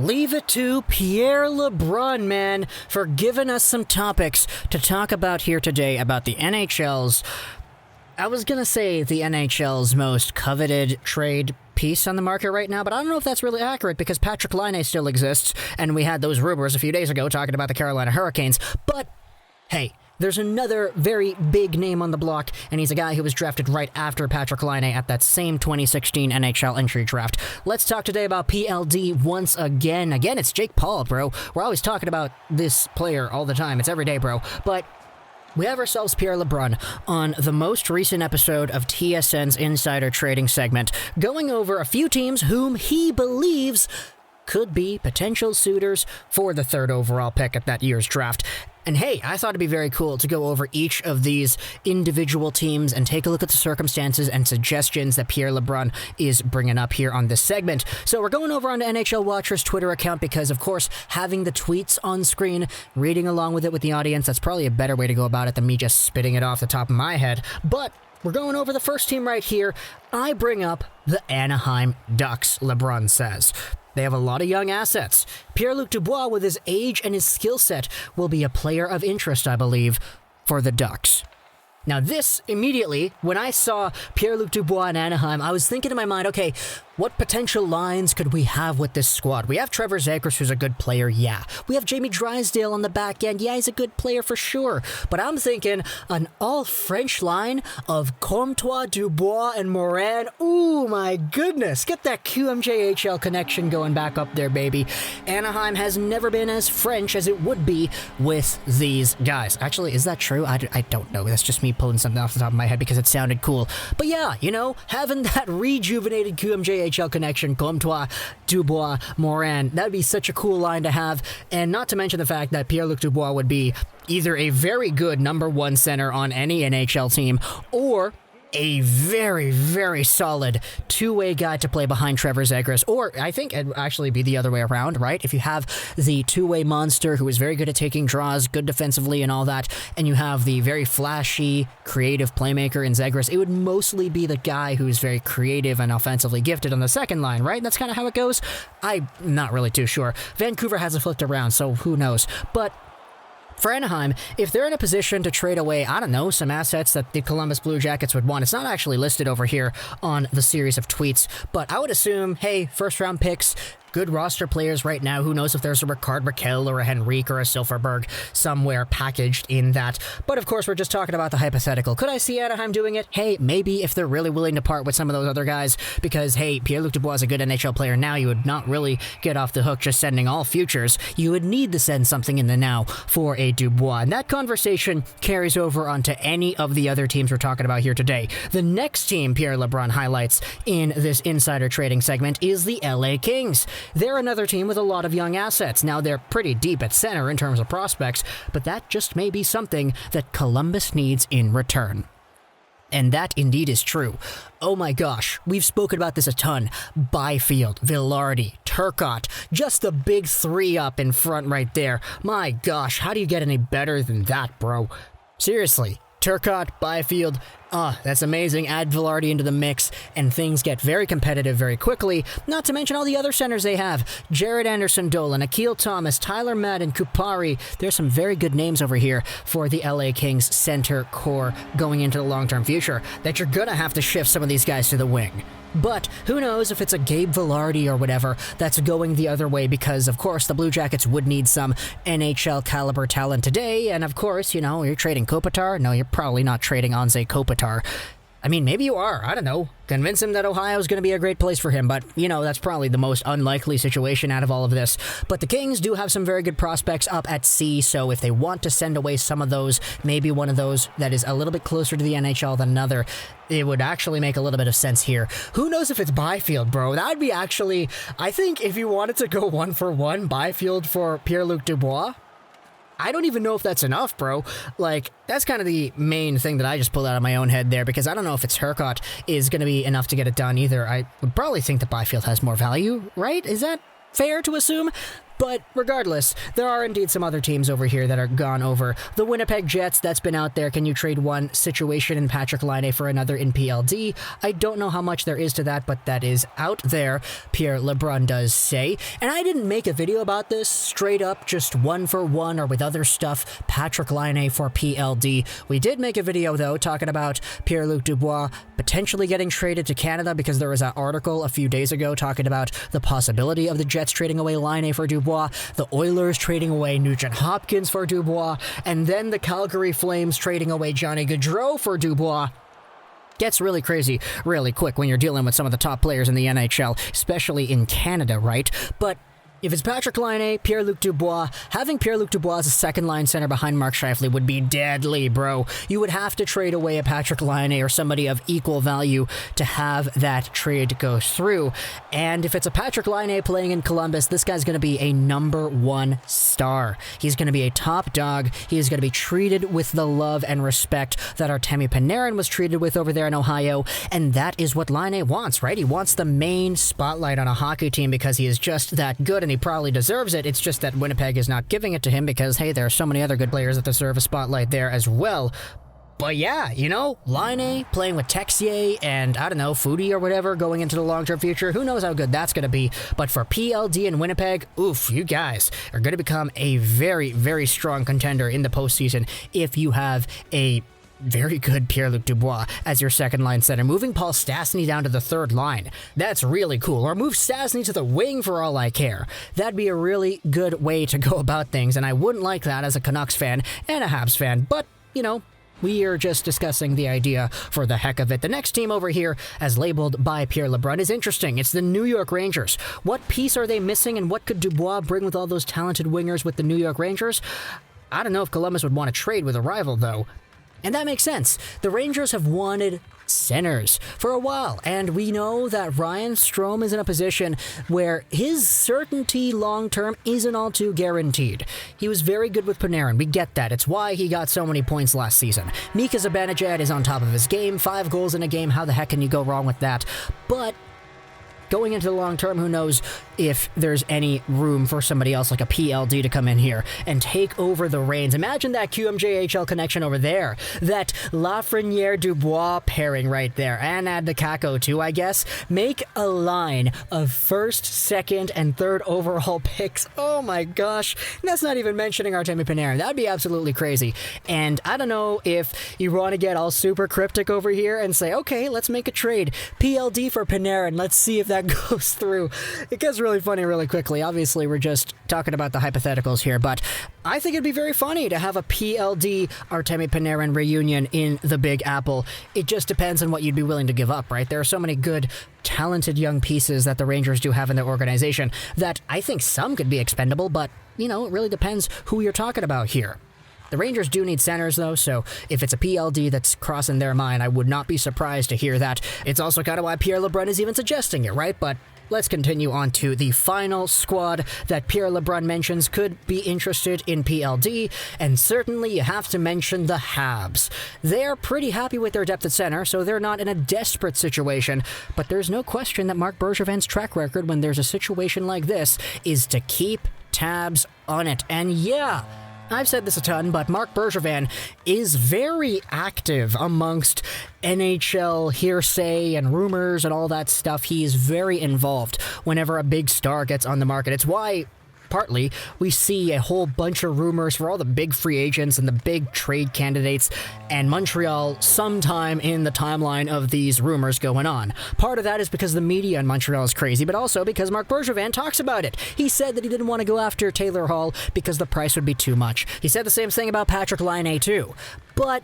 leave it to Pierre LeBrun, man, for giving us some topics to talk about here today about the NHL's, I was gonna say the NHL's most coveted trade piece on the market right now, but I don't know if that's really accurate because Patrik Laine still exists, and we had those rumors a few days ago talking about the Carolina Hurricanes, but hey, there's another very big name on the block, and he's a guy who was drafted right after Patrik Laine at that same 2016 NHL Entry Draft. Let's talk today about PLD once again. Again, it's Jake Paul, bro. We're always talking about this player all the time. It's every day, bro. But we have ourselves Pierre LeBrun on the most recent episode of TSN's Insider Trading segment, going over a few teams whom he believes could be potential suitors for the third overall pick at that year's draft. And hey, I thought it'd be very cool to go over each of these individual teams and take a look at the circumstances and suggestions that Pierre LeBrun is bringing up here on this segment. So we're going over on the NHL Watcher's Twitter account because, of course, having the tweets on screen, reading along with it with the audience, that's probably a better way to go about it than me just spitting it off the top of my head. But we're going over the first team right here. I bring up the Anaheim Ducks, LeBrun says. They have a lot of young assets. Pierre-Luc Dubois, with his age and his skill set, will be a player of interest, I believe, for the Ducks. Now this, immediately, when I saw Pierre-Luc Dubois in Anaheim, I was thinking in my mind, okay, what potential lines could we have with this squad? We have Trevor Zegras, who's a good player, yeah. We have Jamie Drysdale on the back end, yeah, he's a good player for sure. But I'm thinking an all-French line of Comtois, Dubois, and Morin. Ooh, my goodness, get that QMJHL connection going back up there, baby. Anaheim has never been as French as it would be with these guys. Actually, is that true? I don't know. That's just me pulling something off the top of my head because it sounded cool. But yeah, you know, having that rejuvenated QMJHL connection, Comtois, Dubois, Morin, that'd be such a cool line to have. And not to mention the fact that Pierre-Luc Dubois would be either a very good number one center on any NHL team or a very, very solid two-way guy to play behind Trevor Zegras, or I think it'd actually be the other way around, right? If you have the two-way monster who is very good at taking draws, good defensively and all that, and you have the very flashy, creative playmaker in Zegras, it would mostly be the guy who's very creative and offensively gifted on the second line, right? That's kind of how it goes? I'm not really too sure. Vancouver has it flipped around, so who knows? But for Anaheim, if they're in a position to trade away, I don't know, some assets that the Columbus Blue Jackets would want, it's not actually listed over here on the series of tweets, but I would assume, hey, first-round picks, good roster players right now. Who knows if there's a Ricard Mikhail or a Henrique or a Silverberg somewhere packaged in that. But of course, we're just talking about the hypothetical. Could I see Anaheim doing it? Hey, maybe if they're really willing to part with some of those other guys because, hey, Pierre-Luc Dubois is a good NHL player now. You would not really get off the hook just sending all futures. You would need to send something in the now for a Dubois. And that conversation carries over onto any of the other teams we're talking about here today. The next team Pierre LeBrun highlights in this insider trading segment is the LA Kings. They're another team with a lot of young assets. Now, they're pretty deep at center in terms of prospects, but that just may be something that Columbus needs in return. And that indeed is true. Oh my gosh, we've spoken about this a ton. Byfield, Vilardi, Turcotte, just the big three up in front right there. My gosh, how do you get any better than that, bro? Seriously. Turcotte, Byfield, that's amazing. Add Vilardi into the mix, and things get very competitive very quickly. Not to mention all the other centers they have. Jared Anderson-Dolan, Akil Thomas, Tyler Madden, Kupari. There's some very good names over here for the LA Kings center core going into the long-term future that you're going to have to shift some of these guys to the wing. But who knows if it's a Gabe Vilardi or whatever that's going the other way because, of course, the Blue Jackets would need some NHL caliber talent today. And, of course, you know, you're trading Kopitar. No, you're probably not trading Anze Kopitar. I mean, maybe you are. I don't know. Convince him that Ohio is going to be a great place for him, but, you know, that's probably the most unlikely situation out of all of this. But the Kings do have some very good prospects up at C, so if they want to send away some of those, maybe one of those that is a little bit closer to the NHL than another, it would actually make a little bit of sense here. Who knows if it's Byfield, bro? That would be actually, I think if you wanted to go 1-for-1 Byfield for Pierre-Luc Dubois, I don't even know if that's enough, bro. Like, that's kind of the main thing that I just pulled out of my own head there, because I don't know if it's Turcotte is going to be enough to get it done either. I would probably think that Byfield has more value, right? Is that fair to assume? But regardless, there are indeed some other teams over here that are gone over. The Winnipeg Jets, that's been out there. Can you trade one situation in Patrik Laine for another in PLD? I don't know how much there is to that, but that is out there, Pierre LeBrun does say. And I didn't make a video about this straight up, just one for one or with other stuff, Patrik Laine for PLD. We did make a video, though, talking about Pierre-Luc Dubois potentially getting traded to Canada, because there was an article a few days ago talking about the possibility of the Jets trading away Laine for Dubois, the Oilers trading away Nugent Hopkins for Dubois, and then the Calgary Flames trading away Johnny Gaudreau for Dubois. Gets really crazy really quick when you're dealing with some of the top players in the NHL, especially in Canada, right? But if it's Patrik Laine, Pierre-Luc Dubois, having Pierre-Luc Dubois as a second-line center behind Mark Scheifele would be deadly, bro. You would have to trade away a Patrik Laine or somebody of equal value to have that trade go through. And if it's a Patrik Laine playing in Columbus, this guy's going to be a #1 star. He's going to be a top dog. He is going to be treated with the love and respect that Artemi Panarin was treated with over there in Ohio. And that is what Laine wants, right? He wants the main spotlight on a hockey team because he is just that good, and he probably deserves it. It's just that Winnipeg is not giving it to him because, hey, there are so many other good players that deserve a spotlight there as well. But yeah, you know, Laine playing with Texier and, I don't know, Foodie or whatever going into the long-term future, who knows how good that's going to be. But for PLD and Winnipeg, oof, you guys are going to become a very, very strong contender in the postseason if you have a very good Pierre-Luc Dubois as your second-line center. Moving Paul Stastny down to the third line, that's really cool. Or move Stastny to the wing for all I care. That'd be a really good way to go about things, and I wouldn't like that as a Canucks fan and a Habs fan, but, you know, we are just discussing the idea for the heck of it. The next team over here, as labeled by Pierre LeBrun, is interesting. It's the New York Rangers. What piece are they missing, and what could Dubois bring with all those talented wingers with the New York Rangers? I don't know if Columbus would want to trade with a rival, though. And that makes sense. The Rangers have wanted centers for a while, and we know that Ryan Strome is in a position where his certainty long-term isn't all too guaranteed. He was very good with Panarin. We get that. It's why he got so many points last season. Mika Zibanejad is on top of his game. 5 goals in a game. How the heck can you go wrong with that? But going into the long term, who knows if there's any room for somebody else like a PLD to come in here and take over the reins. Imagine that QMJHL connection over there. That Lafreniere-Dubois pairing right there. And add the Kako too, I guess. Make a line of first, second, and third overall picks. Oh my gosh. And that's not even mentioning Artemi Panarin. That'd be absolutely crazy. And I don't know if you want to get all super cryptic over here and say, okay, let's make a trade. PLD for Panarin. Let's see if that goes through. It gets really funny really quickly. Obviously, we're just talking about the hypotheticals here, but I think it'd be very funny to have a PLD Artemi Panarin reunion in the Big Apple. It just depends on what you'd be willing to give up, right? There are so many good, talented young pieces that the Rangers do have in their organization that I think some could be expendable, but, you know, it really depends who you're talking about here. The Rangers do need centers, though, so if it's a PLD that's crossing their mind, I would not be surprised to hear that. It's also kind of why Pierre LeBrun is even suggesting it, right? But let's continue on to the final squad that Pierre LeBrun mentions could be interested in PLD, and certainly you have to mention the Habs. They're pretty happy with their depth at center, so they're not in a desperate situation, but there's no question that Marc Bergevin's track record when there's a situation like this is to keep tabs on it. And yeah, I've said this a ton, but Marc Bergevin is very active amongst NHL hearsay and rumors and all that stuff. He is very involved whenever a big star gets on the market. It's why, partly, we see a whole bunch of rumors for all the big free agents and the big trade candidates, and Montreal sometime in the timeline of these rumors going on. Part of that is because the media in Montreal is crazy, but also because Marc Bergevin talks about it. He said that he didn't want to go after Taylor Hall because the price would be too much. He said the same thing about Patrik Laine too. But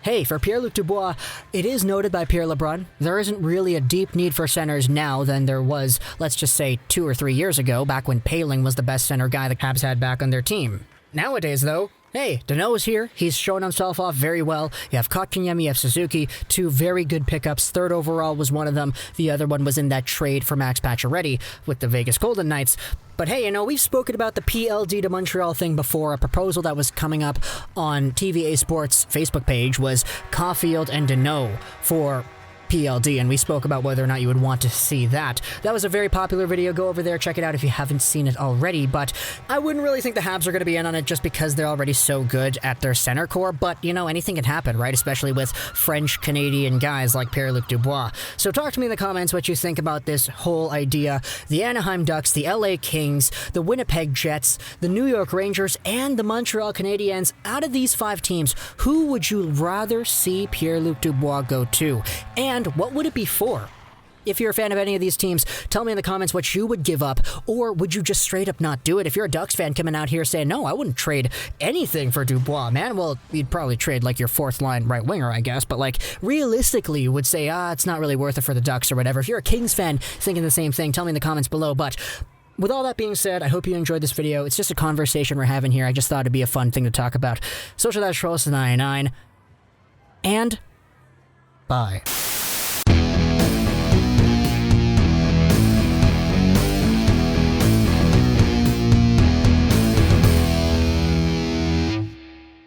hey, for Pierre-Luc Dubois, it is noted by Pierre LeBrun, there isn't really a deep need for centers now than there was, let's just say, 2 or 3 years ago, back when Poehling was the best center guy the Habs had back on their team. Nowadays, though, hey, Danault is here. He's shown himself off very well. You have Kotkaniemi, you have Suzuki, 2 very good pickups. 3rd overall was one of them. The other one was in that trade for Max Pacioretty with the Vegas Golden Knights. But hey, you know, we've spoken about the PLD to Montreal thing before. A proposal that was coming up on TVA Sports' Facebook page was Caulfield and Danault for PLD, and we spoke about whether or not you would want to see that. That was a very popular video. Go over there, check it out if you haven't seen it already, but I wouldn't really think the Habs are going to be in on it just because they're already so good at their center core, but, you know, anything can happen, right? Especially with French-Canadian guys like Pierre-Luc Dubois. So talk to me in the comments what you think about this whole idea. The Anaheim Ducks, the LA Kings, the Winnipeg Jets, the New York Rangers, and the Montreal Canadiens. Out of these 5 teams, who would you rather see Pierre-Luc Dubois go to? And what would it be for? If you're a fan of any of these teams, tell me in the comments what you would give up, or would you just straight up not do it? If you're a Ducks fan coming out here saying, no, I wouldn't trade anything for Dubois, man, well, you'd probably trade like your 4th line right winger, I guess, but like realistically you would say, it's not really worth it for the Ducks or whatever. If you're a Kings fan thinking the same thing, tell me in the comments below. But with all that being said, I hope you enjoyed this video. It's just a conversation we're having here. I just thought it'd be a fun thing to talk about. Social Dash Trolls 99, and bye.